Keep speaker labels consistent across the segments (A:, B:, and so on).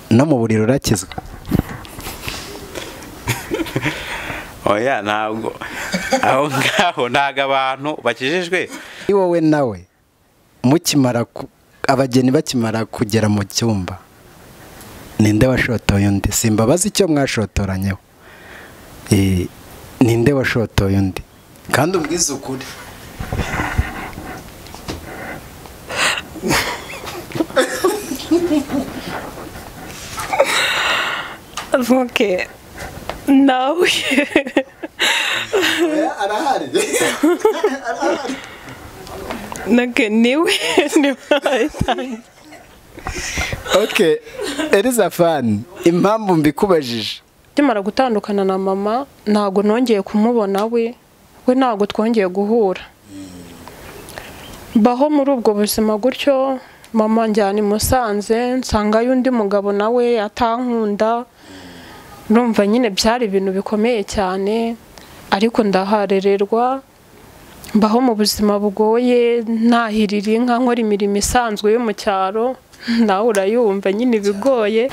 A: no mu buriro urakizwa?
B: oya ntabwo aho ngaho ntago abantu bakijijwe.
A: Wowe nawe mukimara abageni bakimara kugera mu cyumba, ninde washotoye undi? Simbabaza icyo mwashotoranyeho, ninde washotoye undi? Kandi umbwize ukuri.
C: Okay. Nawe
A: arahari.
C: nake niwe
A: Okay, Elizafani, impamvu mbikubajije,
C: kimara gutandukana na mama ntago nongeye kumubona, we ntago twongeye guhura. Baho muri ubwo buzima gutyo, mama njyana i Musanze nsangayo undi mugabo nawe atankunda. Numva nyine byari ibintu bikomeye cyane, ariko ndaharererwa, mbaho mu buzima bugoye, ntahirira inka, nkora imirimo isanzwe yo mu cyaro, nawe urayumva nyine bigoye.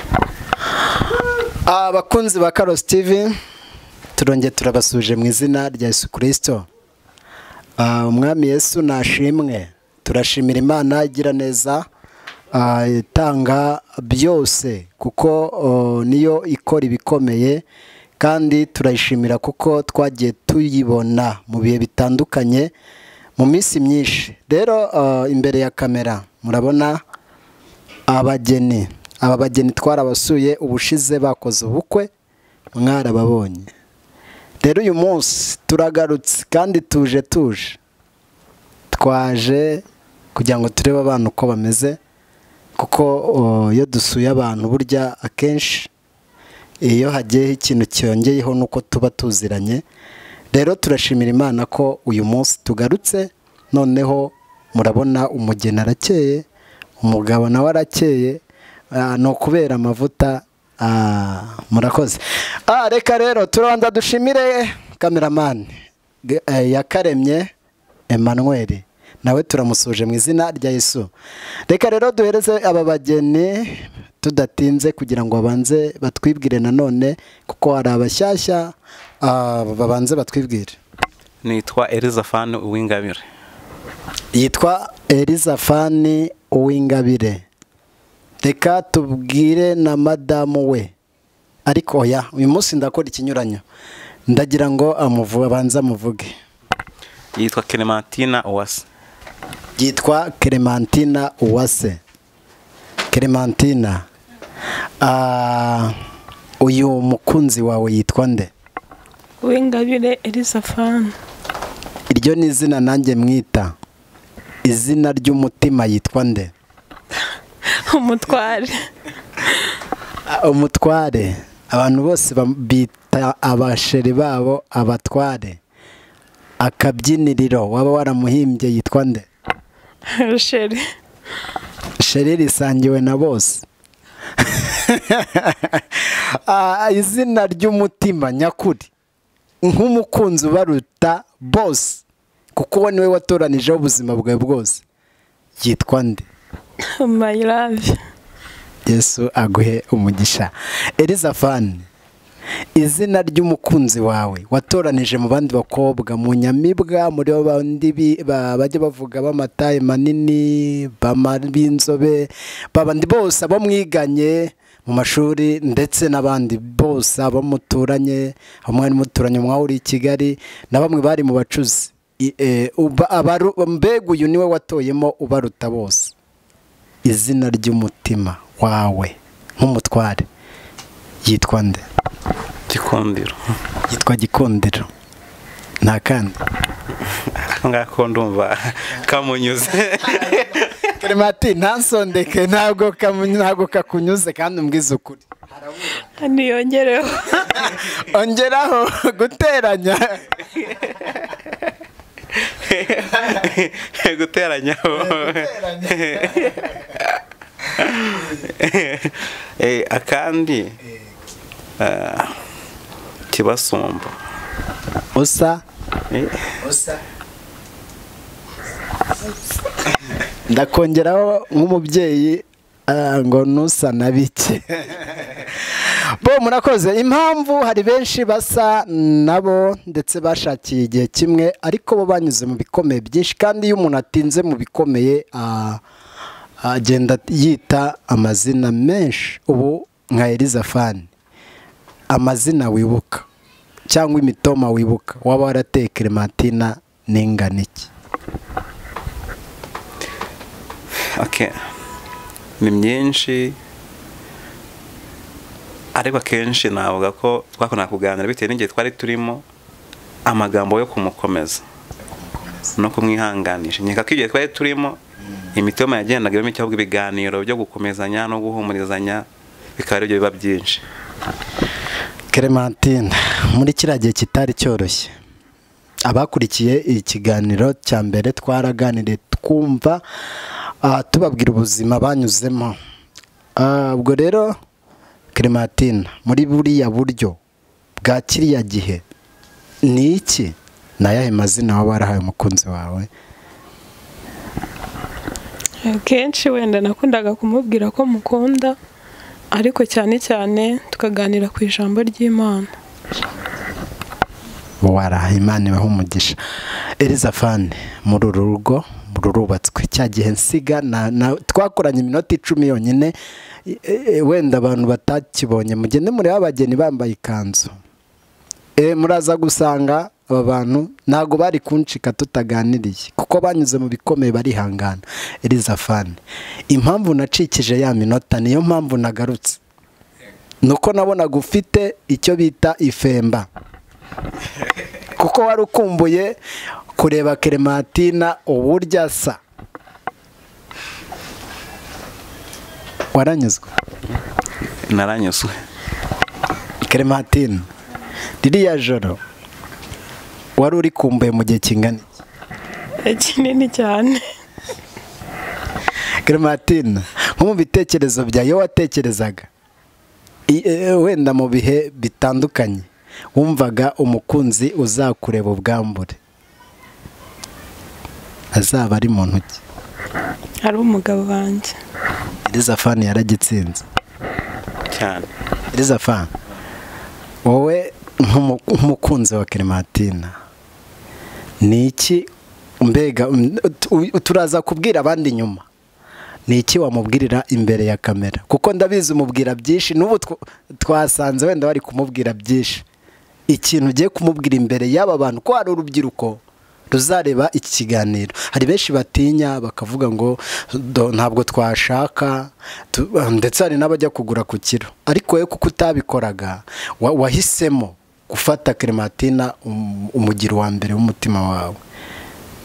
A: Abakunzi ba Karos TV, turongeye turabasuje mu izina rya Yesu Kristo. Umwami Yesu nashimwe. Turashimira Imana igira neza, itanga byose kuko niyo ikora ibikomeye, kandi turayishimira kuko twagiye tuyibona mu bihe bitandukanye mu minsi myinshi. Rero imbere ya kamera murabona abageni. Aba bageni twarabasuye ubushize, bakoze ubukwe, mwarababonye. Rero uyu munsi turagarutse kandi tuje twaje kugira ngo turebe abantu uko bameze, kuko iyo dusuye abantu burya akenshi iyo hagiyeho ikintu cyongeyeho nuko tuba tuziranye. Rero turashimira Imana ko uyu munsi tugarutse, noneho murabona umugeni arakeye, umugabo nawe arakeye, no kubera amavuta. Murakoze. Reka rero turonda dushimire cameraman Yakaremye Emmanuel, nawe turamusuje mu izina rya Yesu. Reka rero duhereze aba bageni tudatinze kugira ngo babanze batwibwire nanone, kuko hari abashyashya. Babanze batwibwire.
B: Nitwa Elizafani Uwingabire.
A: Yitwa Elizafani Uwingabire. Reka tubwire na madamu we, ariko oya, uyu munsi ndakora ikinyuranyo, ndagira ngo abanza amuvuge.
B: Yitwa Clementina Uwase.
A: Yitwa Clementina Uwase. Clementina, uyu mukunzi wawe yitwa nde?
C: Uwingabire Elizafani.
A: Iryo ni izina nanjye mwita. Izina ry'umutima yitwa nde?
C: Umutware.
A: Umutware. Abantu bose bita abasheri babo abatware. Akabyiniriro waba waramuhimbye yitwa nde?
C: Sheri.
A: Sheri risangiwe na bose. Izina ry'umutima nyakuri, nk'umukunzi ubaruta bose, kuko we niwe watoranijeho ubuzima bwawe bwose, yitwa nde?
C: My love.
A: Yesu aguhe umugisha. Elizafani, izina ry'umukunzi wawe watoranije mu bandi bakobwa, mu nyamibwa, muri bandi bajya bavuga b'amataye manini, b'inzobe, babandi bose abo mwiganye mu mashuri, ndetse n'abandi bose abo muturanye, hamwe muturanye mwahuri i Kigali, na bamwe bari mu bacuzi. Mbega uyu niwe watoyemo ubaruta bose. Izina ry'umutima wawe nk'umutware yitwa nde?
B: Gikundiro.
A: Yitwa Gikundiro. Nta kandi?
B: Ngako ndumva kamunyuze.
A: Clementina, ntansondeke, ntabwo kakunyuze, kandi umbwize ukuri.
C: Niyongereho.
A: Ongeraho guteranya.
B: Guteranyaho. Akandi kibasumba.
A: Usa? ndakongeraho nk'umubyeyi ngo nusa na bike. Bo murakoze. Impamvu hari benshi basa nabo ndetse bashakiye igihe kimwe ariko bo banyuze mu bikomeye byinshi, kandi iyo umuntu atinze mu bikomeye agenda yita amazina menshi. Ubu nka Elizafani, amazina wibuka cyangwa imitoma wibuka waba warateye Clementina n'ingana iki?
B: Okay. Ni myinshi ariko akenshi navuga ko twakunda kuganira bitewe n'igihe twari turimo, amagambo yo kumukomeza no kumwihanganisha. Nyeka ko igihe twari turimo imitoma yagendaga irimo cyangwa ibiganiro byo gukomezanya no guhumurizanya, bikaba ari byo biba byinshi.
A: Clementina, muri kiriya gihe kitari cyoroshye, abakurikiye ikiganiro cya mbere twaraganiriye twumva tubabwira ubuzima banyuzemo. Ubwo rero Clementina, muri buriya buryo bwa kiriya gihe ni iki nayahe mazina waba warahaye umukunzi wawe?
C: Kenshi wenda nakundaga kumubwira ko mukunda, ariko cyane cyane tukaganira ku ijambo ry'Imana.
A: Waraha Imana ibahe umugisha. Elizafani, muri uru rugo rurubatswe, cya gihe nsiga twakoranye iminota 10 yonyine, wenda abantu batakibonye mugende muri Babageni bambaye ikanzu, muraza gusanga aba bantu ntago bari kunshika tutaganiriye kuko banyuze mu bikomeye barihangana. Elizafani, impamvu nacikije ya minota niyo mpamvu nagarutse, nuko nabonaga ufite icyo bita ifemba, kuko wari ukumbuye kureba Clementina uburyo asa. Waranyuzwe?
B: Naranyuzwe.
A: Clementina, ririya joro wari uri kumbuye mu gihe kingana iki?
C: Kinini cyane.
A: Clementina, nko mu bitekerezo byawe watekerezaga wenda mu bihe bitandukanye, wumvaga umukunzi uzakureba ubwambure azaba ari mu ntoki?
C: Ari umugabo wanjye.
A: Elizafani yaragitsinze
B: cyane.
A: Elizafani, wowe nk'umukunzi wa Clementina, ni iki mbega turaza kubwira abandi nyuma, ni iki wamubwirira imbere ya kamera? Kuko ndabizi umubwira byinshi, n'ubu twasanze wenda bari kumubwira byinshi. Ikintu ugiye kumubwira imbere y'aba bantu, ko hari urubyiruko ruzareba iki kiganiro, hari benshi batinya bakavuga ngo ntabwo twashaka, ndetse hari n'abajya kugura ku kiro, ariko we kuko utabikoraga wahisemo gufata Clementina umugira wa mbere w'umutima wawe.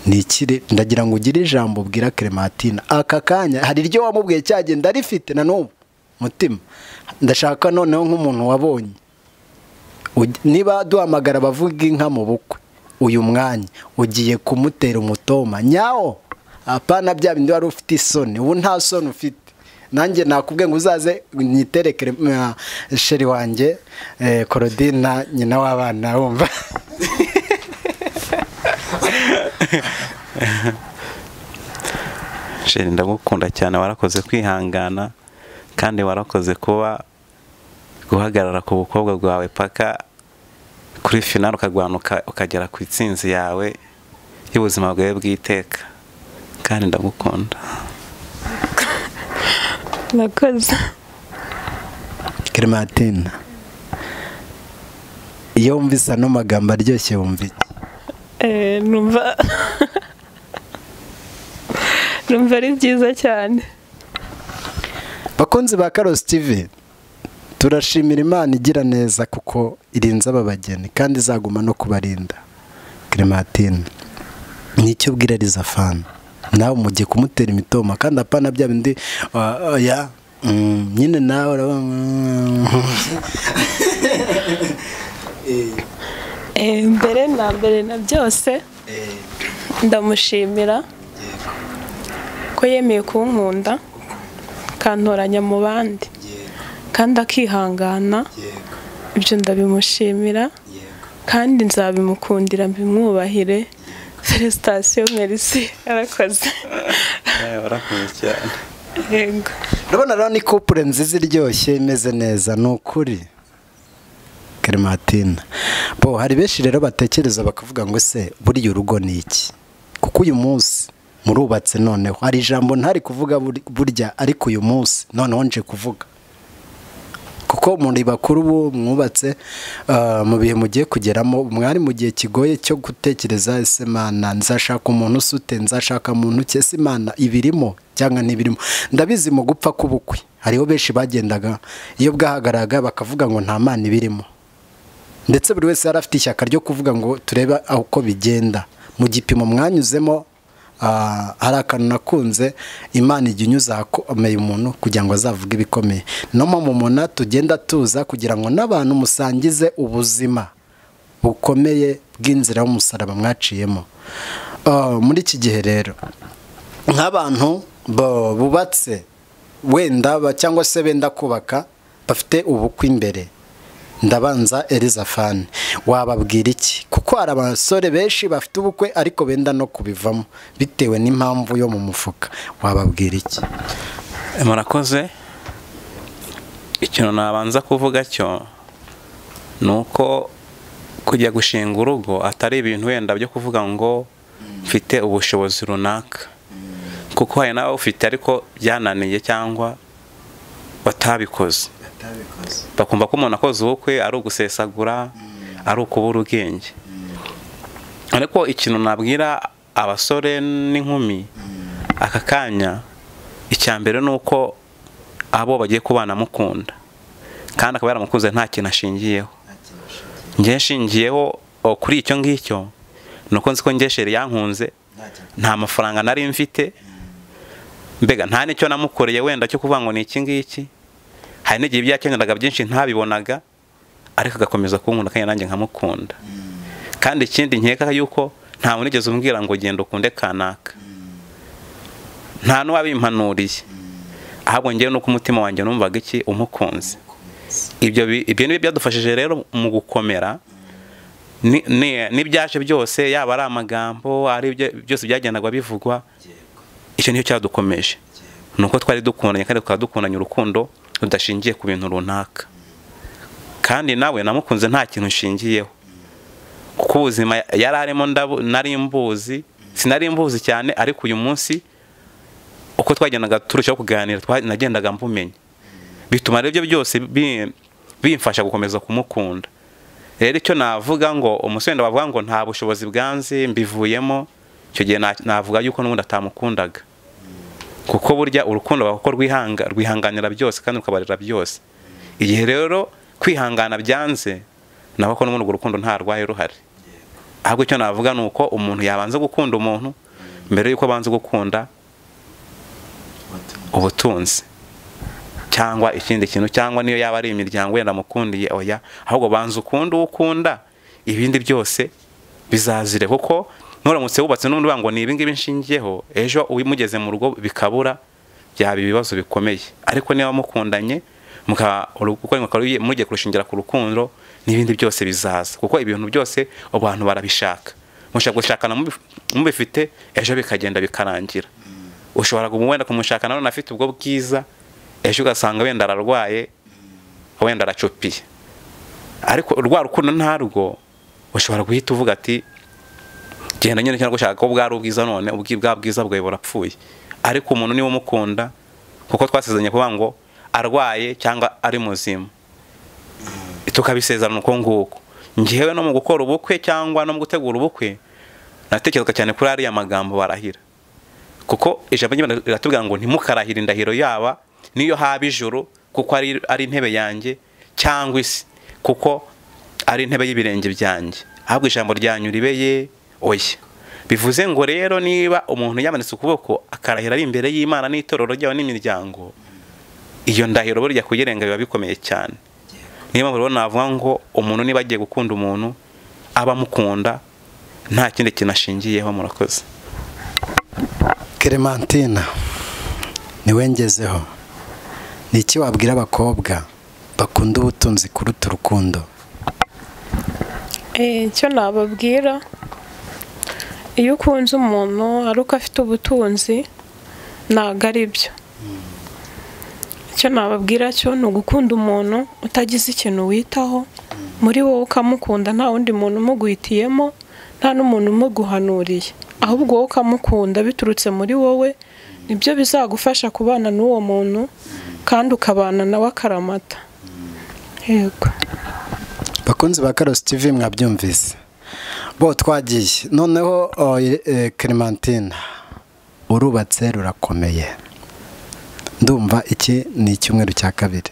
A: Ni ikiri ndagira ngo ugire ijambo ubwira Clementina aka kanya. Hari iryo wamubwiye cyagenda rifite na n'ubu mutima, ndashaka noneho nk'umuntu wabonye, niba duhamagara bavuga inka mu bukwe, uyu mwanya ugiye kumutera umutoma nyawo, apana bya bindi wari ufite isoni, ubu nta soni ufite. Nanjye nakubwiye ngo uzaze nyitereke sheri wanjye Korodina, nyina w'abana, wumva.
B: Sheri, ndagukunda cyane, warakoze kwihangana kandi warakoze kuba guhagarara ku bukobwa bwawe paka kuri finale, ukagwanuka ukagera ku itsinzi yawe y'ubuzima bwawe bw'iteka, kandi ndagukunda.
C: Nakoze.
A: Clementina, iyo wumvise ano magambo aryoshye wumva iki?
C: Numva ari byiza cyane.
A: Bakunzi ba Karosi TV, turashimira Imana igira neza kuko irinze Babageni kandi izaguma no kubarinda. Clementina, nicyo ubwira Elizafani, nawe mugiye kumutera imitoma kandi apana bya bindi ya nyine nawe
C: mbere na byose ndamushimira ko yemeye kunkunda kantoranya mu bandi kandi akihangana. Ibyo ndabimushimira kandi nzabimukundira, mbimwubahire. Felicitation, merci, arakoze.
B: Warakoze cyane.
C: yego
A: urabona rero ni couple nziza iryoshye imeze neza ni ukuri Clementine bo hari benshi rero batekereza bakavuga ngo se buriya urugo ni iki kuko uyu munsi murubatse noneho hari ijambo ntari kuvuga burya ariko uyu munsi noneho nje kuvuga kuko muri bakuru ubu mwubatse mu bihe mugiye kugeramo mwari mu gihe kigoye cyo gutekereza ese mana nzashaka umuntu usute nzashaka umuntu cyese imana ibirimo cyangwa ntibirimo ndabizi mu gupfa k'ubukwe hariho benshi bagendaga iyo bwahagaraga bakavuga ngo nta mana ibirimo ndetse buri wese yari afite ishyaka ryo kuvuga ngo turebe uko bigenda mu gipimo mwanyuzemo hari akantu nakunze imana ijya inyuza ahakomeye umuntu kugira ngo azavuge ibikomeye no mu mumuna tugenda tuza kugira ngo n'abantu musangize ubuzima bukomeye bw'inzira y'umusaraba mwaciyemo muri iki gihe rero nk'abantu bubatse wenda cyangwa se benda kubaka bafite ubukwe imbere ndabanza Elizafani wababwira iki kuko hari abasore benshi bafite ubukwe ariko benda no kubivamo bitewe n'impamvu yo mu mufuka wababwira iki
B: murakoze ikintu nabanza kuvuga cyo ni uko kujya gushinga urugo atari ibintu wenda byo kuvuga ngo mfite ubushobozi runaka kuko hari nawe ufite ariko byananiye cyangwa batabikoze bakumva ko umuntu akoze ubukwe ari ugusesagura ari ukubura ubwenge ariko ikintu nabwira abasore n'inkumi aka kanya icya mbere ni uko abo bagiye kubana mukunda kandi akaba yaramukunze nta kintu ashingiyeho njye nshingiyeho kuri icyo ngicyo ni uko nzi ko njye sheri yankunze nta mafaranga nari mfite mbega nta n'icyo namukoreye wenda cyo kuvuga ngo ni iki ngiki hari n'igihe byakeneraga byinshi ntabibonaga ariko agakomeza kunkunda kandi nanjye nkamukunda kandi ikindi nkeka yuko nta muntu ugeze umbwira ngo genda ukunde kanaka nta n'uwabimpanuriye ahubwo ngewe nuko umutima wanjye numvaga iki umukunze ibyo ni byadufashije rero mu gukomera n'ibyaje byose yaba ari amagambo ari byose byagendaga bivugwa icyo nicyo cyadukomeje nuko twari dukundanye kandi tukaba dukundanye urukundo rudashingiye ku bintu runaka kandi nawe namukunze nta kintu nshingiyeho kuko ubuzima yari arimo nari mbuzi sinari mbuzi cyane ariko uyu munsi uko twagendaga turushaho kuganira nagendaga mbumenya bituma rero ibyo byose bimfasha gukomeza kumukunda rero icyo navuga ngo umusore bavuga ngo nta bushobozi bwanze mbivuyemo icyo gihe navuga yuko n'ubundi atamukundaga kuko burya urukundo bako rwihanganira byose kandi rukabarira byose igihe rero kwihangana byanze naho ko n'ubundi urukundo nta rwaye ruhari ahubwo icyo navuga ni uko umuntu yabanza gukunda umuntu mbere yuko abanza gukunda ubutunzi cyangwa ikindi kintu cyangwa niyo yaba ari imiryango wenda mukundiye oya ahubwo banza ukunda ukunda ibindi byose bizazire kuko nuramutse wubatse n'undi ngo ni ibingibi nshingiyeho ejo ubimugeze mu rugo bikabura byaba ibibazo bikomeye ariko niba mukundanye mugiye kurushingira ku rukundo n'ibindi byose bizaza kuko ibintu byose abantu barabishaka mushaka gushakana mubifite ejo bikagenda bikarangira ushobora wenda kumushakana none afite ubwo bwiza ejo ugasanga wenda ararwaye wenda aracupiye ariko urwa rukundo ntarwo ushobora guhita uvuga ati genda nyine cyangwa gushaka ko bwari ubwiza none ubwa bwiza bwawe burapfuye ariko umuntu niwe umukunda kuko twasezeranye kuvuga ngo arwaye cyangwa ari muzima tukabisezerana uko nguko ngewe no mu gukora ubukwe cyangwa no mu gutegura ubukwe natekerezaga cyane kuri ariya magambo barahira kuko ijambo ry'Imana riratubwira ngo ntimukarahire indahiro yaba niyo haba ijuru kuko ari intebe yanjye cyangwa isi kuko ari intebe y'ibirenge byanjye ahubwo ijambo ryanyu ribeye oya bivuze ngo rero niba umuntu yamanitse ukuboko akarahira ari imbere y'Imana n'itorero ryawe n'imiryango iyo ndahiro burya kuyirenga biba bikomeye cyane niba rero navuga ngo umuntu niba agiye gukunda umuntu aba amukunda nta kindi kintu ashingiyeho murakoze
A: Clementine niwengezeho ni iki wabwira abakobwa bakunda ubutunzi kuruta urukundo
C: icyo nababwira iyo ukunze umuntu ari uko afite ubutunzi ntabwo ari byo icyo nababwira cyo ni ugukunda umuntu utagize ikintu witaho muri wowe ukamukunda, nta wundi muntu umuguhitiyemo, nta n'umuntu umuguhanuriye, ahubwo wowe ukamukunda biturutse muri wowe, nibyo bizagufasha kubana n'uwo muntu kandi ukabana nawe akaramata. Yego
A: bakunzi ba Karosi TV mwabyumvise bo twagiye noneho Clementine urubatse rurakomeye, ndumva iki ni icyumweru cya kabiri.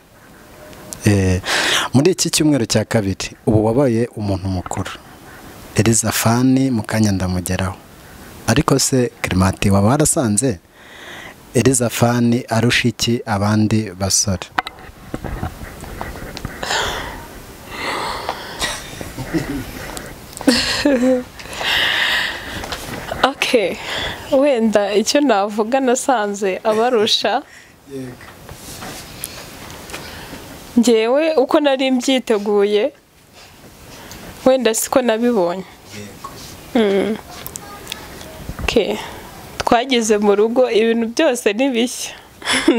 A: Muri iki cyumweru cya kabiri ubu wabaye umuntu mukuru, Elizafani mukanya ndamugeraho, ariko se Clementine waba warasanze Elizafani arusha iki abandi basore?
C: Okay, wenda icyo navuga nasanze abarusha, njyewe uko nari mbyiteguye wenda siko nabibonye. Okay, twageze mu rugo ibintu byose ni bishya.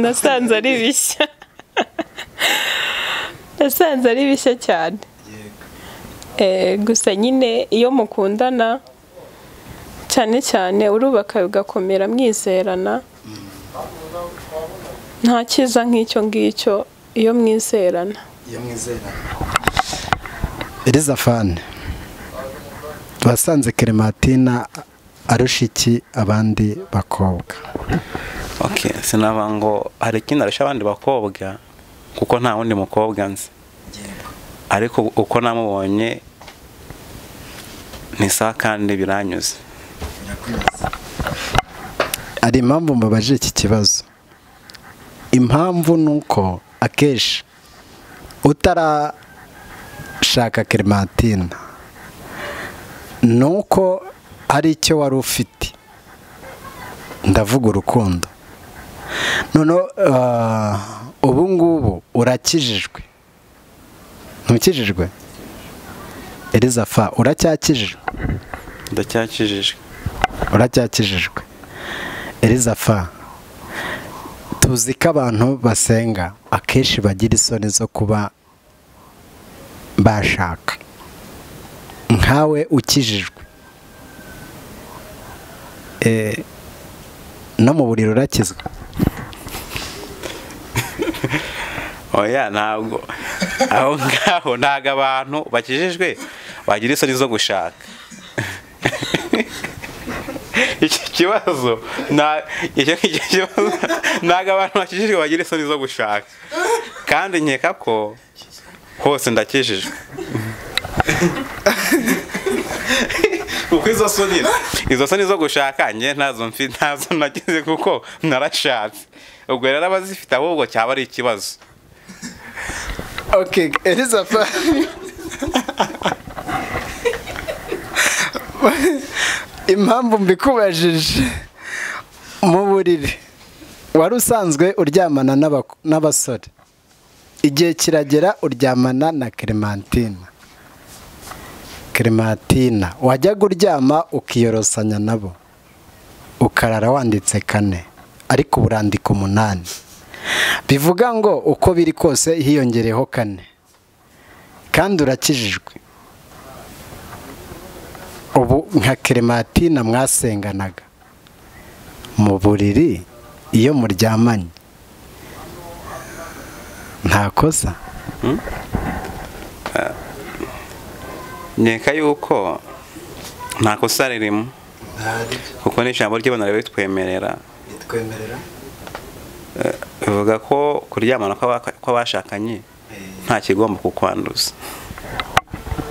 C: Nasanze ari bishya. Nasanze ari bishya cyane. Gusa nyine iyo mukundana cyane cyane urubaka ugakomera mwizerana, nta cyiza nk'icyo ngicyo iyo mwizerana.
A: Elizafani wasanze Clementine arusha iki abandi bakobwa?
B: Okay, sinaba ngo hari ikindi arusha abandi bakobwa kuko nta wundi mukobwa nzi, ariko uko namubonye ni sawa kandi biranyuze.
A: Ari impamvu mbabaje iki kibazo. Impamvu nuko akeshi utarashaka Clementine nuko ari icyo wari ufite, ndavuga urukundo. None ubu ngubu urakijijwe, ntukijijwe? Elizafa uracyakijijwe?
B: Ndacyakijijwe.
A: Uracyakijijwe. Elizafa, tuzi ko abantu basenga akenshi bagira isoni zo kuba bashaka, nkawe ukijijwe no mu buriri urakizwa?
B: Oya, ntabwo aho ngaho ntago abantu bakijijwe bagira isoni zo gushaka. Iki kibazo ntago abantu bakijijwe bagira isoni zo gushaka, kandi nkeka ko hose ndakijijwe. Kuko izo soni zo gushaka njye ntazo nagize kuko narashatse. Ubwo rero abazifite ahubwo cyaba ari ikibazo.
A: Okay, Elizafa. Impamvu mbikubajije, mu buriri wari usanzwe uryamana n'abasore, igihe kiragera uryamana na Clementine. Clementine wajyaga uryama ukiyorosanya nabo ukarara wanditse 4, ariko urandika 8. Bivuga ngo uko biri kose hiyongereho 4, kandi urakijijwe. Ubu nka Clementine mwasenganaga mu buriri iyo muryamanye nta kosa?
B: Nkeka yuko nta kosa ririmo, kuko n'ijambo ry'Imana ritwemerera. Bivuga ko kuryamana kw'abashakanye nta kigomba kukwanduza.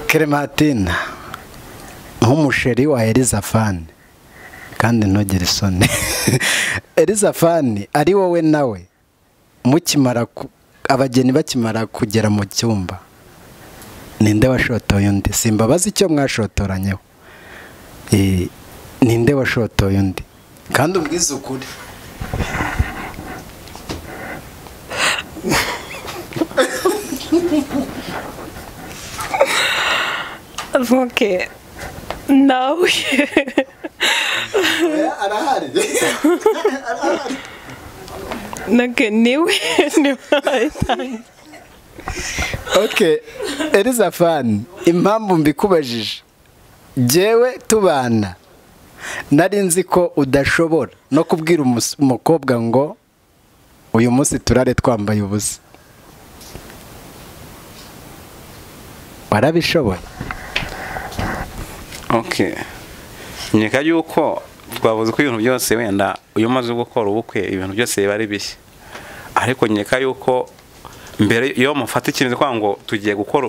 A: Clementine nk'umusheri wa Elizafani, kandi ntugire isoni. Elizafani ari wowe nawe mukimara abageni bakimara kugera mu cyumba, ninde washotoye undi? Simbabaza icyo mwashotoranyeho, ninde washotoye undi? Kandi ubwize ukuri.
C: Okay, nawe
A: arahari.
C: niwe wayitangiye.
A: Okay, Elizafani, impamvu mbikubajije, jyewe tubana nari nzi ko udashobora no kubwira umukobwa ngo uyu munsi turare twambaye ubusa. Warabishoboye?
B: Okay, nyeka yuko twavuze ko ibintu byose wenda uyu maze gukora ubukwe ibintu byose biba ari bishya, ariko nyeka yuko mbere iyo mufata ikintu kwa ngo tugiye gukora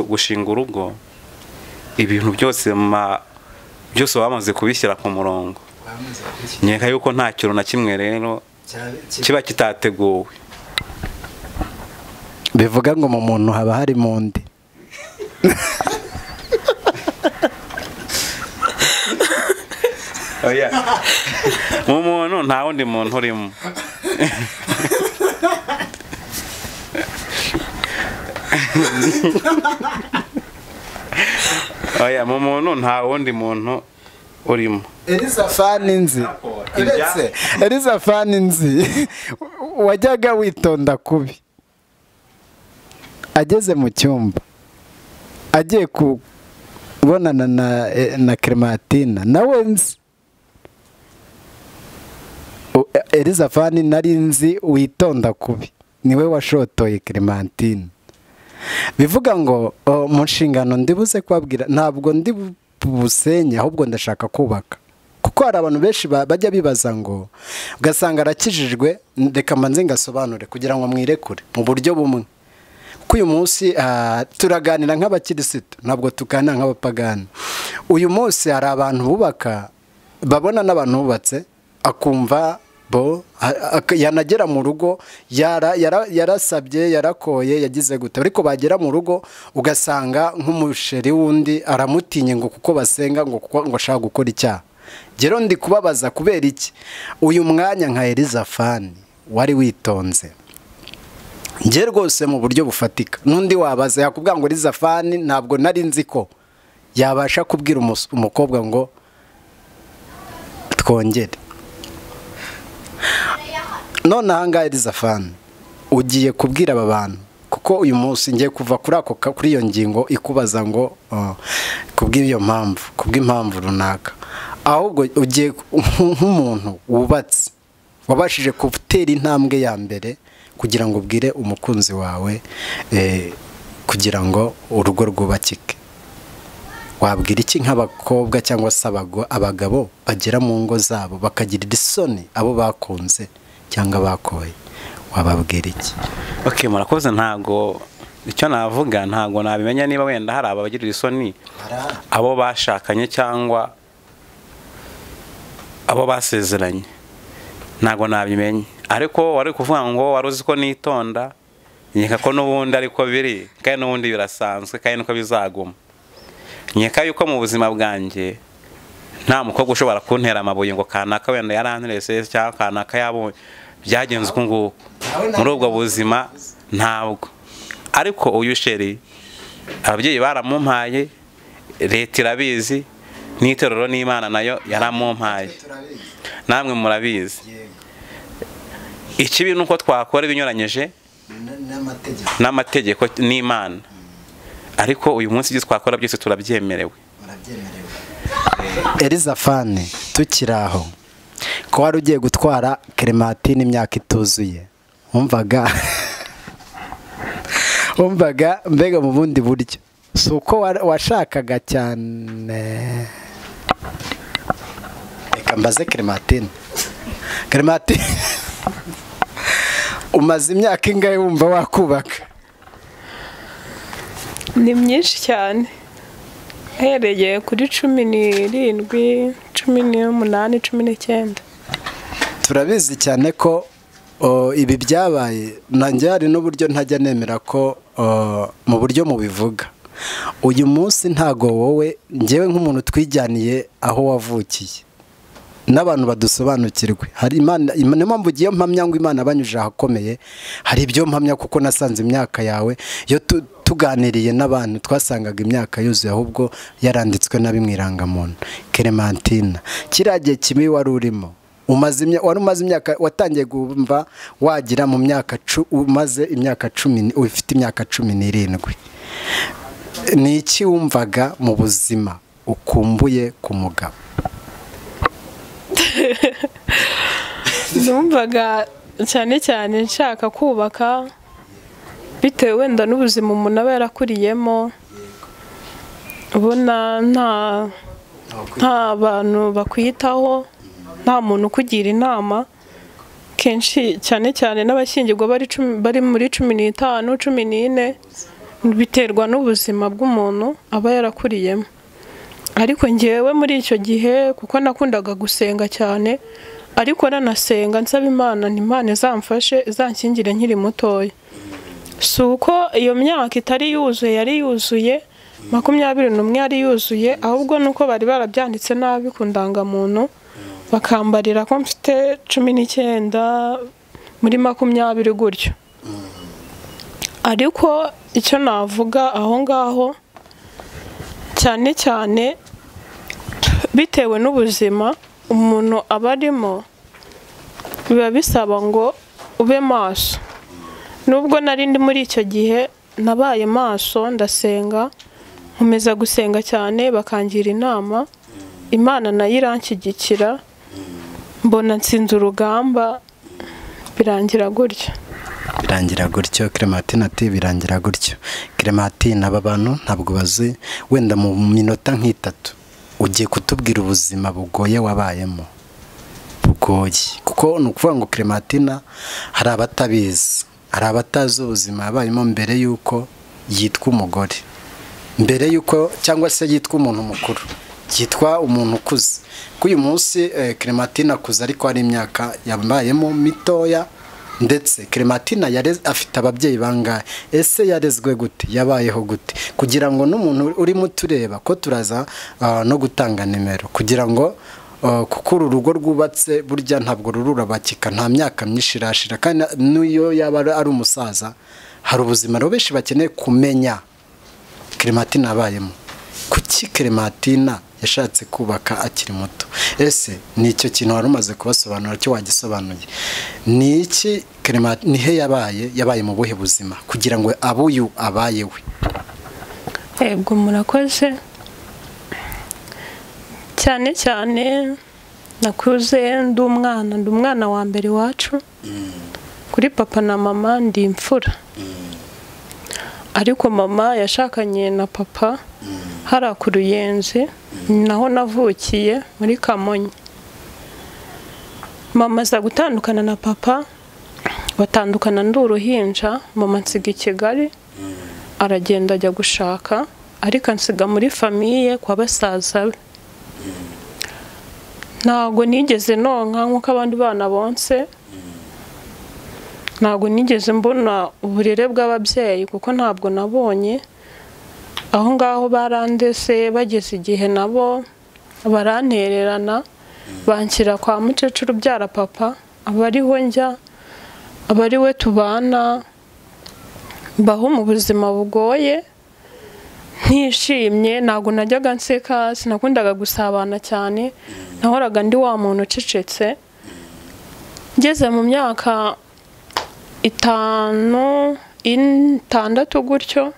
B: gushinga urugo, ibintu byose byose bamaze kubishyira ku murongo. Nyeka yuko nta kintu na kimwe rero kiba kitateguwe.
A: Bivuga ngo mu muntu haba hari mundi.
B: Oya, mu muntu nta wundi muntu urimo. Oya, mu muntu nta wundi muntu urimo.
A: Elizafani nzi. Elizafani nzi. Wajyaga witonda kubi. Ageze mu cyumba. Agiye kubonana na Clementina nawe nzi. Elizafani nari nzi witonda kubi. Niwe washotoye Clementina. Bivuga ngo mu nshingano ndibuze kubabwira ntabwo ndi busenye, ahubwo ndashaka kubaka. Kuko hari abantu benshi bajya bibaza ngo ugasanga arakijijwe, reka manze ngasobanure kugira ngo mwirekure mu buryo bumwe. Kuko uyu munsi turaganira nk'abakirisitu, ntabwo tuganira nk'abapagani. Uyu munsi hari abantu bubaka babona n'abantu bubatse akumva yanagera mu rugo yarasabye yarakoye yagize gute, ariko bagera mu rugo ugasanga nk'umusheri wundi aramutinye ngo kuko basenga ngo ashaka gukora icyaha. Gero ndi kubabaza kubera iki uyu mwanya nka Elizafani wari witonze. Nge rwose mu buryo bufatika n'undi wabaza yakubwira ngo Elizafani ntabwo nari nzi ko yabasha kubwira umukobwa ngo twongere. None ahangaha Elizafani ugiye kubwira aba bantu, kuko uyu munsi ngiye kuva kuri iyo ngingo ikubaza ngo kubw'impamvu runaka, ahubwo ugiye nk'umuntu wubatse wabashije gutera intambwe ya mbere kugira ngo ubwire umukunzi wawe kugira ngo urugo rwubakike. Wabwira iki nk'abakobwa cyangwa se abagabo bagera mu ngo zabo bakagirira isoni abo bakunze cyangwa bakoye? Wababwira iki?
B: Okay, murakoze. Ntago icyo navuga ntago nabimenya niba wenda hari abagirira isoni abo bashakanye cyangwa abo basezeranye, ntago nabimenya. Ariko wari kuvuga ngo waruzi ko nitonda, nyeka ko n'ubundi ariko biri kandi n'ubundi birasanzwe kandi nuko bizaguma. Nyeka yuko mu buzima bwanjye nta mukobwa ushobora kuntera amabuye ngo kanaka wenda yaranterese cyangwa kanaka yabonye byagenze uko nguko. Muri ubwo buzima ntabwo. Ariko uyu sheri ababyeyi baramumpaye, leta irabizi, n'iteroro n'Imana nayo yaramumpaye, namwe murabizi. Ikibi nuko twakora ibinyuranyije n'amategeko n'Imana, ariko uyu munsi ibyo twakora byose turabyemerewe.
A: Elizafani, tukiraho ko wari ugiye gutwara Clementina imyaka ituzuye, wumvaga mbega mu bundi buryo, si uko washakaga cyane? Reka mbaze Clementina, umaze imyaka ingahe wumva wakubaka?
C: Ni myinshi cyane, hereye kuri 17, 18, 19.
A: Turabizi cyane ko ibi byabaye, nanjye hari n'uburyo ntajya nemera ko mu buryo mubivuga. Uyu munsi ntago wowe ngewe nk'umuntu twijyaniye aho wavukiye n'abantu badusobanukirwe, hari Imana, niyo mpamvu ugiye mpamya ngo Imana banyuje ahakomeye. Hari ibyo mpamya kuko nasanze imyaka yawe yo tuganiriye n'abantu twasangaga imyaka yuzuye ahubwo yaranditswe nabi mu irangamuntu. Clementina, kiriya gihe kimwe wari urimo wari umaze imyaka watangiye kumva wagira mu myaka umaze imyaka 10 ufite imyaka 17. Ni iki wumvaga mu buzima ukumbuye ku mugabo?
C: Numvaga cyane cyane nshaka kubaka bitewe wenda n'ubuzima umuntu aba yarakuriyemo, ubona nta bantu bakwitaho, nta muntu ukugira inama. Kenshi cyane cyane n'abashyingirwa bari muri 15 14 biterwa n'ubuzima bw'umuntu aba yarakuriyemo. Ariko ngewe muri icyo gihe kuko nakundaga gusenga cyane, ariko nanasenga nsaba Imana n'Imana izamfashe izanshyingire nkiri mutoya. Si uko iyo myaka itari yuzuye, yari yuzuye 21 yari yuzuye, ahubwo nuko bari barabyanditse nabi ku ndangamuntu bakambarira ko mfite 19 muri 20 gutyo. Ariko icyo navuga aho ngaho cyane cyane bitewe n'ubuzima umuntu aba arimo, biba bisaba ngo ube maso. Nubwo nari ndi muri icyo gihe nabaye maso, ndasenga, nkomeza gusenga cyane, bakangira inama, Imana nayo iranshyigikira, mbona nsinze urugamba, birangira gutyo.
A: Birangira gutyo. Clementine ati birangira gutyo. Clementine, aba bantu ntabwo bazi, wenda mu minota nk'itatu ugiye kutubwira ubuzima bugoye wabayemo. Bugoye kuko nukuvuga ngo Clementine hari abatabizi, hari abatazi ubuzima yabayemo mbere yuko yitwa umugore, mbere yuko cyangwa se yitwa umuntu mukuru, yitwa umuntu ukuze. K'uyu munsi Clementine akuze, ariko hari imyaka yabayemo mitoya. Ndetse Clementine afite ababyeyi bangahe? Ese yarezwe gute? Yabayeho gute? Kugira ngo n'umuntu urimo tureba ko turaza no gutanga nimero, kugira ngo kuko urugo rwubatse burya ntabwo rururabakika, nta myaka myinshi irashira, kandi n'iyo yaba ari umusaza hari ubuzima benshi bakeneye kumenya Clementine abayemo. Kuki Clementine yashatse kubaka akiri muto? Ese ni icyo kintu wari umaze kubasobanura cyo wagisobanuye? Ni iki Clementine he yabaye mu buhe buzima kugira ngo abuyu abayewe?
C: Yego murakoze. Cyane cyane nakuze ndi umwana wa mbere wacu. Kuri papa na mama ndi imfura. Ariko mama yashakanye na papa hara ku Ruyenzi, naho navukiye muri Kamonyi. Mama aza gutandukana na papa, batandukana ndi uruhinja, mama nsiga i Kigali, aragenda ajya gushaka, ariko ansiga muri famiye kwa basaza be. Ntabwo nigeze nonka nk'uko abandi bana bonse, ntabwo nigeze mbona uburere bw'ababyeyi kuko ntabwo nabonye. Aho ngaho barandese, bageze igihe nabo barantererana, banshyira kwa mukecuru byara papa, abariho njya, abariwe tubana, mbaho mu buzima bugoye, ntishimye. Ntabwo najyaga nseka, sinakundaga gusabana cyane, nahoraga ndi wa muntu ucecetse. Ngeze mu myaka 5 6 gutyo,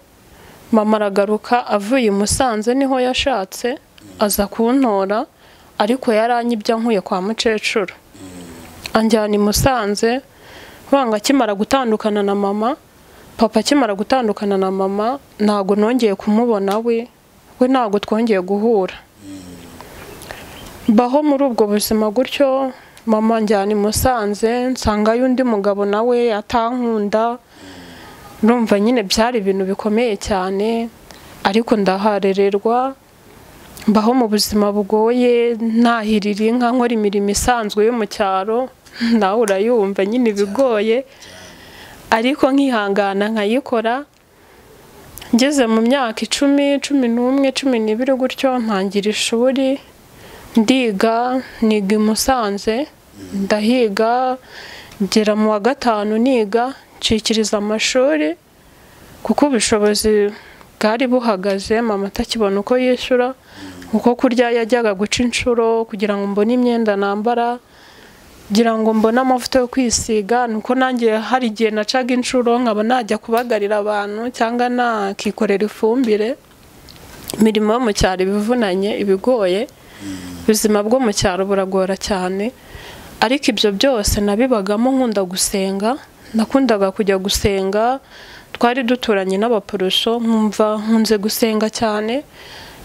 C: mama aragaruka avuye i Musanze, niho yashatse, aza kuntora, ariko yaranyibya nkuye kwa mukecuru, anjyana i Musanze. Banga akimara gutandukana na mama, papa akimara gutandukana na mama, ntabwo nongeye kumubona we ntabwo twongeye guhura. Baho muri ubwo buzima gutyo, mama njyana i Musanze, nsangayo undi mugabo nawe atankunda. Numva nyine byari ibintu bikomeye cyane, ariko ndaharererwa, mbaho mu buzima bugoye, ntahirira inka, nkora imirimo isanzwe yo mu cyaro, nawe urayumva nyine bigoye, ariko nkihangana nkayikora. Ngeze mu myaka 10 11 12 gutyo, ntangira ishuri, ndiga i Musanze, ndahiga ngera mu wa 5 niga, nshikiriza amashuri kuko ubushobozi bwari buhagaze, mama atakibona uko yishyura, uko kurya yajyaga guca inshuro kugira ngo mbone imyenda nambara, gira ngo mbone amavuta yo kwisiga, nuko nanjye hari igihe nacaga inshuro nkaba najya kubagarira abantu cyangwa nakikorera ifumbire. Imirimo yo mu cyaro ibivunanye, ibigoye, ubuzima bwo mu cyaro buragora cyane, ariko ibyo byose nabibagamo nkunda gusenga. Nakundaga kujya gusenga, twari duturanye n'abaporosho, nkunze gusenga cyane.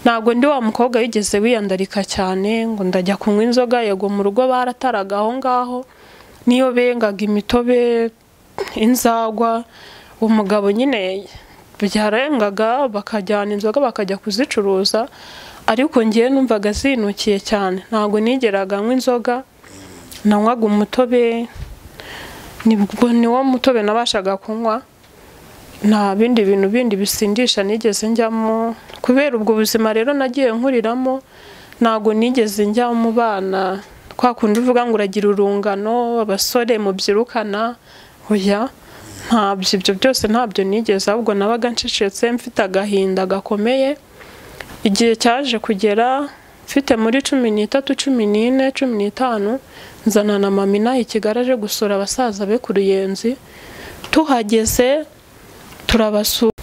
C: Ntabwo ndi wa mukobwa yigeze wiyandarika cyane ngo ndajya kunywa inzoga. Yego mu rugo barataraga aho ngaho, niyo bengaga imitobe, inzagwa, umugabo nyine byarengaga bakajyana inzoga bakajya kuzicuruza, ariko ngiye numvaga zinukiye cyane. Ntabwo nigeraga nywa inzoga, nanywaga umutobe, niwo mutobe nabashaga kunywa. Nta bindi bintu bindi bisindisha nigeze njyamo, kubera ubwo buzima rero nagiye nkuriramo. Ntabwo nigeze njya mu bana kwa kundi uvuga ngo uragira urungano, abasore mubyirukana, oya, ntabyo, ibyo byose ntabyo nigeze. Ahubwo nabaga ncecetse mfite agahinda gakomeye. Igihe cyaje kugera mfite muri 13, 14, 15 nzana na mama inaha i Kigali aje gusura abasaza be ku Ruyenzi. Tuhageze turabasura,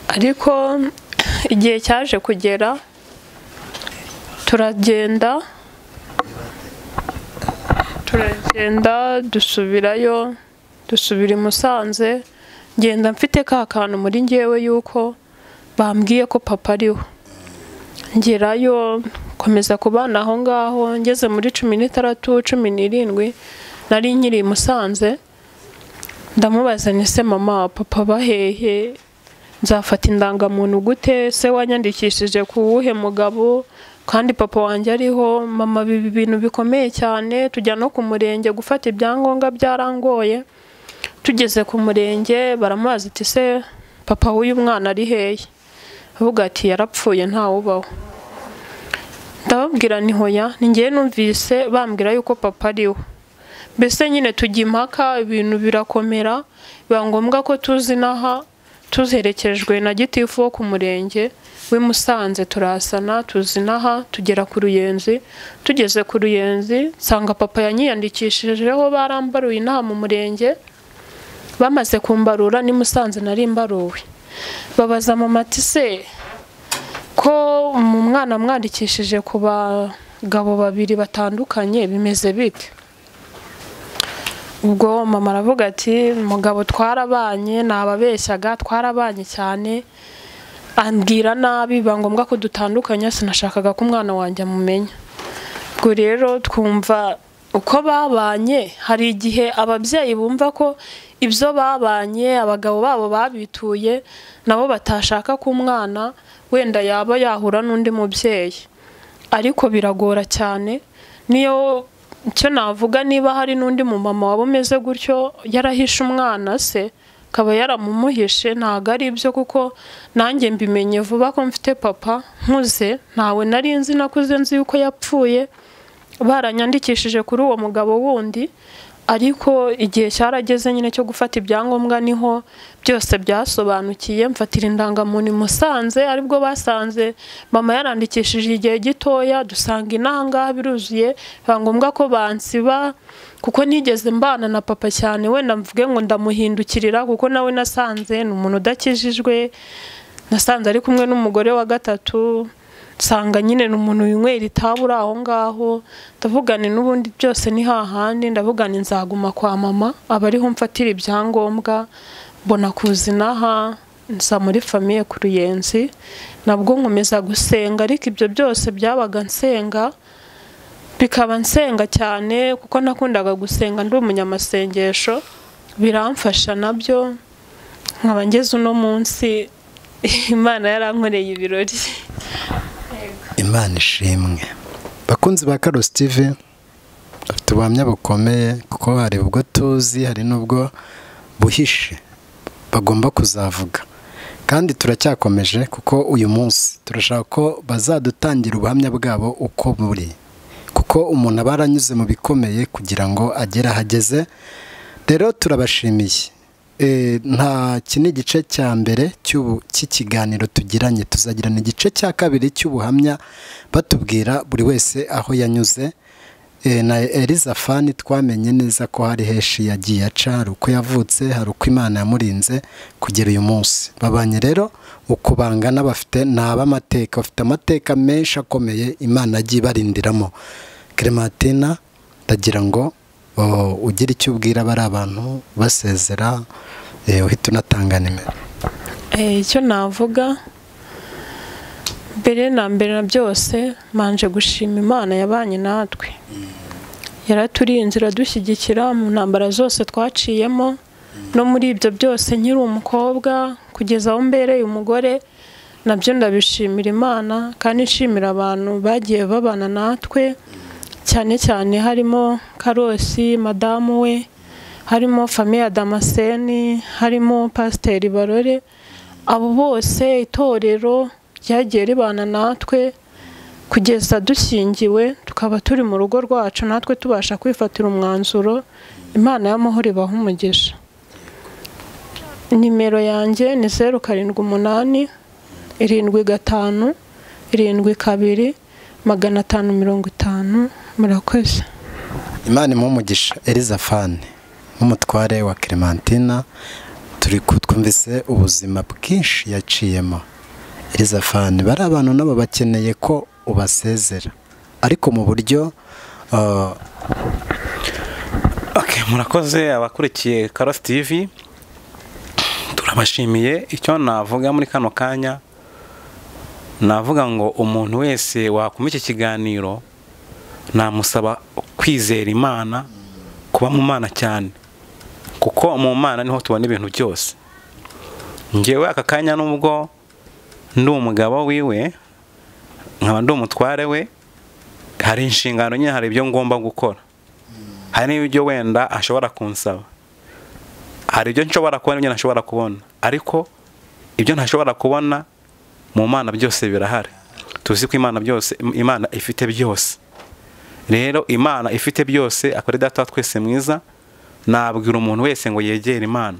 C: ariko igihe cyaje kugera turagenda dusubirayo, dusubira i Musanze. Ngenda mfite ka kantu muri ngewe yuko bambwiye ko papa ariho. Ngerayo komeza kubana aho ngaho, ngeze muri 16, 17 nari nkiri i Musanze. Ndamubaza ni se mama, papa bahehe, nzafata indangamuntu gute, se wanyandikishije ku wuhe mugabo kandi papa wanjye ariho? Mama, bibi bintu bikomeye cyane, tujya no ku murenge gufata ibyangombwa byarangoye. Tugeze ku murenge baramubaza ati se papa w'uyu mwana ari hehe? Avuga ati yarapfuye ntawe ubaho. Ndababwira ni hoya, ni ngiye numvise bambwira yuko papa ariho. Mbese nyine tujya impaka, ibintu birakomera, biba ngombwa ko tuzi naha, tuzerekejwe na gitifu wo ku murenge w'i Musanze. Turasana tuzi naha, tugera ku Ruyenzi. Tugeze ku Ruyenzi nsanga papa yanyiyandikishijeho, barambaruye inaha mu murenge. Bamaze kumbarura ni Musanze nari mbaruwe. Babaza mama ati se ko mu mwana mwandikishije ku bagabo babiri batandukanye bimeze bite? Ubwo mama aravuga ati umugabo twarabanye, nababeshyaga, twarabanye cyane, ambwira nabi, biba ngombwa ko dutandukanya, sinashakaga ko umwana wanjye amumenya. Ubwo rero twumva uko babanye. Hari igihe ababyeyi bumva ko ibyo babanye abagabo babo babituye nabo batashaka ko umwana wenda yaba yahura n'undi mubyeyi, ariko biragora cyane. Niyo icyo navuga, niba hari n'undi mu mama waba umeze gutyo yarahishe umwana se, akaba yaramumuhishe, ntago ari ibyo, kuko nanjye mbimenye vuba ko mfite papa nkuze. Ntawe nari nzi, nakuze nzi yuko yapfuye, baranyandikishije kuri uwo mugabo wundi. Ariko igihe cyarageze nyine cyo gufata ibyangombwa niho byose byasobanukiye. Mfatira indangamuntu i Musanze, aribwo basanze mama yarandikishije igihe gitoya, dusanga inanga biruzuye, biba ngombwa ko bansiba, kuko nigeze mbana na papa cyane, wenda mvuge ngo ndamuhindukirira, kuko nawe nasanze ni umuntu udakijijwe. Nasanze ari kumwe n'umugore wa gatatu, nsanga nyine ni umuntu winywera itabi uri aho ngaho. Ndavugane n'ubundi byose ni hahandi, ndavugane nzaguma kwa mama, aba ariho mfatira ibyangombwa. Mbona kuza inaha, nza muri famiye ku Ruyenzi, nabwo nkomeza gusenga. Ariko ibyo byose byabaga nsenga, bikaba nsenga cyane, kuko nakundaga gusenga, ndi umunyamasengesho, biramfasha nabyo. Nkaba ngeze uno munsi Imana yarankoreye ibirori.
A: Imana ishimwe. Bakunzi ba Karosi TV, bafite ubuhamya bukomeye, kuko hari ubwo tuzi, hari n'ubwo buhishe bagomba kuzavuga, kandi turacyakomeje, kuko uyu munsi turashaka ko bazadutangira ubuhamya bwabo uko buri, kuko umuntu aba yaranyuze mu bikomeye kugira ngo agere ahageze. Rero turabashimiye. Nta kindi gice cya mbere cy'ikiganiro tugiranye, tuzagirana igice cya kabiri cy'ubuhamya batubwira buri wese aho yanyuze. na Elizafani twamenye neza ko hari heshi yagiye aca, hari uko yavutse, hari uko Imana yamurinze kugera uyu munsi. Babanye rero uko bangana, bafite n'abamateka, bafite amateka menshi akomeye Imana yagiye barindiramo. Clementina, ndagira ngo ugire icyo ubwira bari abantu basezera, uhita unatanga nimero.
C: Icyo navuga mbere na byose, manje gushima Imana yabanye natwe, yaraturinze iradushyigikira mu ntambara zose twaciyemo, no muri ibyo byose nkiri umukobwa kugeza aho mbereye umugore, nabyo ndabishimira Imana, kandi nshimira abantu bagiye babana natwe, cyane cyane harimo Karosi madamu we, harimo famiye Damascene, harimo Pasiteri Barore. Abo bose itorero ryagiye ribana natwe kugeza dushyingiwe, tukaba turi mu rugo rwacu natwe tubasha kwifatira umwanzuro. Imana y'amahoro ibaha umugisha. Nimero yanjye ni 078 75 72 550. Murakoze.
A: Imana imuhe umugisha. Elizafani nk'umutware wa Clementina, turi twumvise ubuzima bwinshi yaciyemo. Elizafani, bari abantu nabo bakeneye ko ubasezera, ariko mu buryo
B: murakoze abakurikiye Karosi TV, turabashimiye. Icyo navuga muri kano kanya, navuga ngo umuntu wese wakuma iki kiganiro namusaba kwizera Imana, kuba mu Mana cyane, kuko mu Mana niho tubona ibintu byose. Ngewe aka kanya nubwo ndi umugabo wiwe, nkaba ndi umutware we, hari inshingano nyine, hari ibyo ngomba gukora, hari n'ibyo wenda ashobora kunsaba, hari ibyo nshobora kubona, ibyo ntashobora kubona, ariko ibyo ntashobora kubona mu Mana byose birahari. Tuzi ko Imana ifite byose. Rero Imana ifite byose, akore Data twese mwiza, nabwira umuntu wese ngo yegere Imana,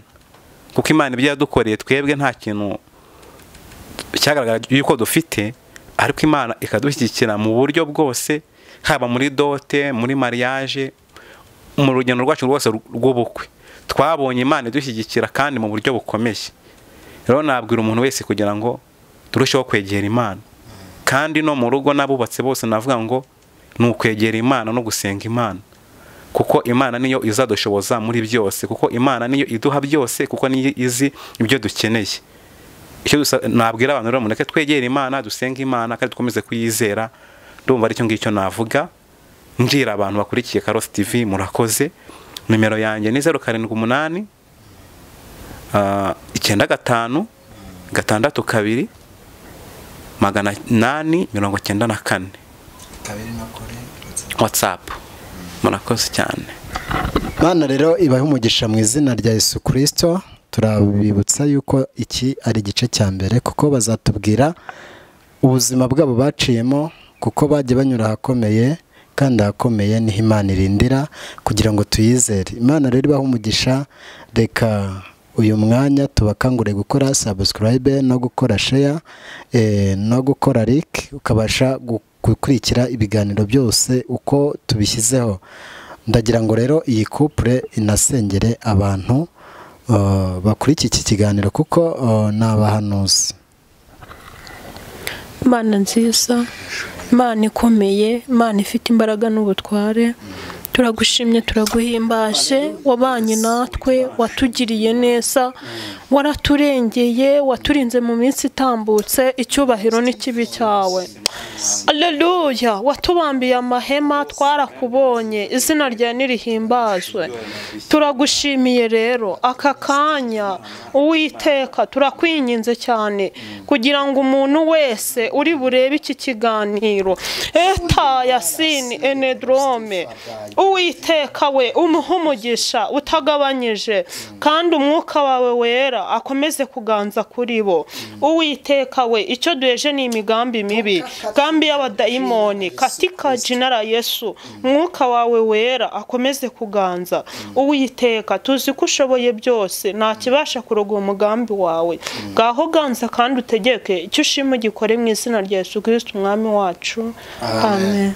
B: kuko Imana ibyo yadukoreye twebwe nta kintu cyagaragara yuko dufite, ariko Imana ikadushyigikira mu buryo bwose, haba muri dote, muri mariage, mu rugendo rwacu rwose rw'ubukwe twabonye Imana idushyigikira kandi mu buryo bukomeye. Rero nabwira umuntu wese kugira ngo turusheho kwegera Imana, kandi no mu rugo n'abubatse bose navuga ngo ni ukwegera Imana no gusenga Imana, kuko Imana niyo izadushoboza muri byose, kuko Imana niyo iduha byose, kuko niyo izi ibyo dukeneye. Icyo nabwira abantu rero, mureke twegere Imana, dusenga Imana, kandi dukomeze kuyizera. Ndumva ari cyo ngicyo navuga. Njira abantu bakurikiye Karosi TV, murakoze. Nimero yanjye ni 078 95 62 894 WhatsApp. Murakoze cyane.
A: Mana rero ibahe umugisha mu izina rya Yesu Kristo. Turabibutsa yuko iki ari igice cya mbere, kuko bazatubwira ubuzima bwabo baciyemo, kuko bagiye banyura ahakomeye, kandi ahakomeye niho Imana irindira kugira ngo tuyizere. Imana rero ibahe umugisha. Reka uyu mwanya tubakangure gukora subscribe no gukora share no gukora like, ukabasha gukurikira ibiganiro byose uko tubishyizeho. Ndagira ngo rero iyi couple inasengere abantu bakurikiye iki kiganiro, kuko ni abahanuzi.
C: Imana nziza, Imana ikomeye, Imana ifite imbaraga n'ubutware, turagushimye, turaguhimbaje. Wabanye natwe, watugiriye neza, waraturengeye, waturinze mu minsi itambutse, icyubahiro n'ikibi cyawe. Alleluya. Watubambiye amahema, twarakubonye, izina ryawe nirihimbazwe. Turagushimiye rero aka kanya, Uwiteka, turakwinginze cyane kugira ngo umuntu wese uri burebe iki kiganiro, eta yasini enedrome, Uwiteka we umuhe umugisha utagabanyije, kandi umwuka wawe wera akomeze kuganza kuri bo. Uwiteka we, icyo duheje ni imigambi mibi, gambi y'abadayimoni, katika jina la Yesu, umwuka wawe wera akomeze kuganza. Uwiteka, tuzi ko ushoboye byose, nta kibasha kuroga umugambi wawe. Ngaho ganza kandi utegeke, icyo ushima ugikore mu izina rya Yesu Kristo umwami wacu. Amen.